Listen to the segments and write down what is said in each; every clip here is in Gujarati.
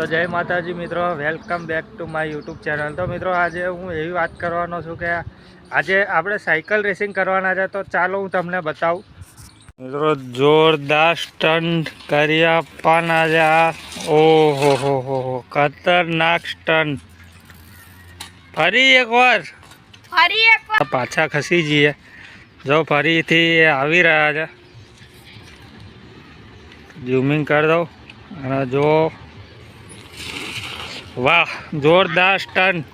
તો જય માતાજી મિત્રો, welcome back to my YouTube channel. તો મિત્રો આજે હું એવી વાત કરવાનો છું કે આજે આપણે સાયકલ રેસિંગ કરવાના છે। તો ચાલો હું તમને બતાવું મિત્રો, જોરદાર સ્ટન્ટ કર્યા પણ આજે ઓહો હો ખતરનાક સ્ટન્ટ। ફરી એકવાર પાછા ખસી જઈએ, જો ફરીથી આવી રહ્યા છે। ઝૂમિંગ કરી દઉં અને જો વાહ, જોરદાર સ્ટન્ટ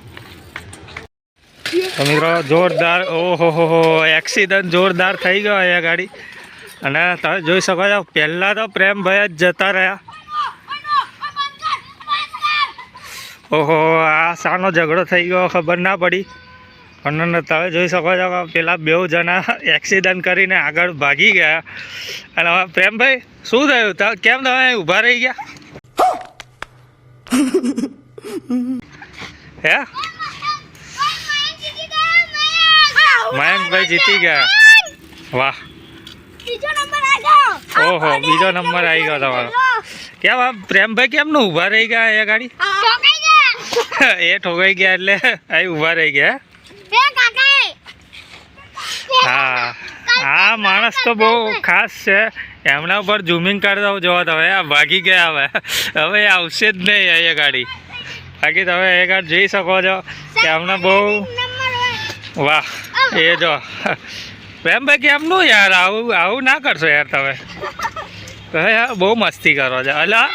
તો મિત્રો, જોરદાર ઓહો એક્સિડન્ટ જોરદાર થઈ ગયો અહીંયા ગાડી। અને તમે જોઈ શકો છો, પહેલાં તો પ્રેમભાઈ જ જતા રહ્યા। ઓહો, આ શાનો ઝઘડો થઈ ગયો ખબર ના પડી, પણ તમે જોઈ શકો છો કે પેલા બે જણા એક્સિડન્ટ કરીને આગળ ભાગી ગયા। અને હવે પ્રેમભાઈ શું થયું, કેમ તમે ઊભા રહી ગયા હે? મયંકભાઈ જીતી ગયા, વાહ। ઓહો, બીજો નંબર આવી ગયો તમારો। કેમ આમ પ્રેમભાઈ કેમનું ઊભા રહી ગયા એ ગાડી? એ ઠોકાઈ ગયા એટલે અહીં ઊભા રહી ગયા। હા, આ માણસ તો બહુ ખાસ છે, એમના ઉપર ઝૂમિંગ કરી દઉં જો તમે, આ ભાગી ગયા। હવે આવશે જ નહીં અહીંયા ગાડી, બાકી તમે એ ગાડી જોઈ શકો છો કે એમને બહુ વાહ। એ જો પ્રેમભાઈ કેમનું યાર આવું ના કરશો યાર તમે, યાર બહુ મસ્તી કરો છો। અલા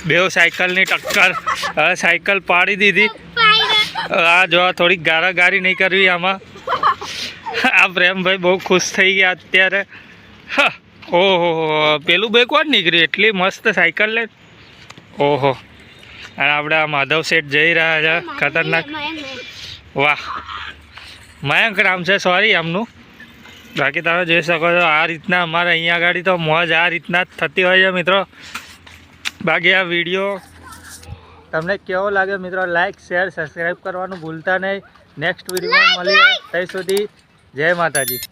બે સાયકલની ટક્કર, હવે સાયકલ પાડી દીધી। આ જો થોડીક ગારાગારી નહીં કરવી આમાં। આ પ્રેમભાઈ બહુ ખુશ થઈ ગયા અત્યારે। ઓહો, પેલું બે કોણ નીકળ્યું એટલી મસ્ત સાયકલ લે? ઓહો, અને આપણે આ માધવ શેઠ જઈ રહ્યા છે, ખતરનાક। વાહ, મયંક રામ છે, સોરી એમનું। બાકી તમે જોઈ શકો છો આ રીતના અમારે અહીંયા આગળ તો મોજ આ રીતના જ થતી હોય છે મિત્રો। બાકી આ વિડીયો તમને કેવો લાગે મિત્રો, લાઈક શેર સબસ્ક્રાઈબ કરવાનું ભૂલતા નહીં। નેક્સ્ટ વિડીયોમાં મળીએ, ત્યાં સુધી જય માતાજી।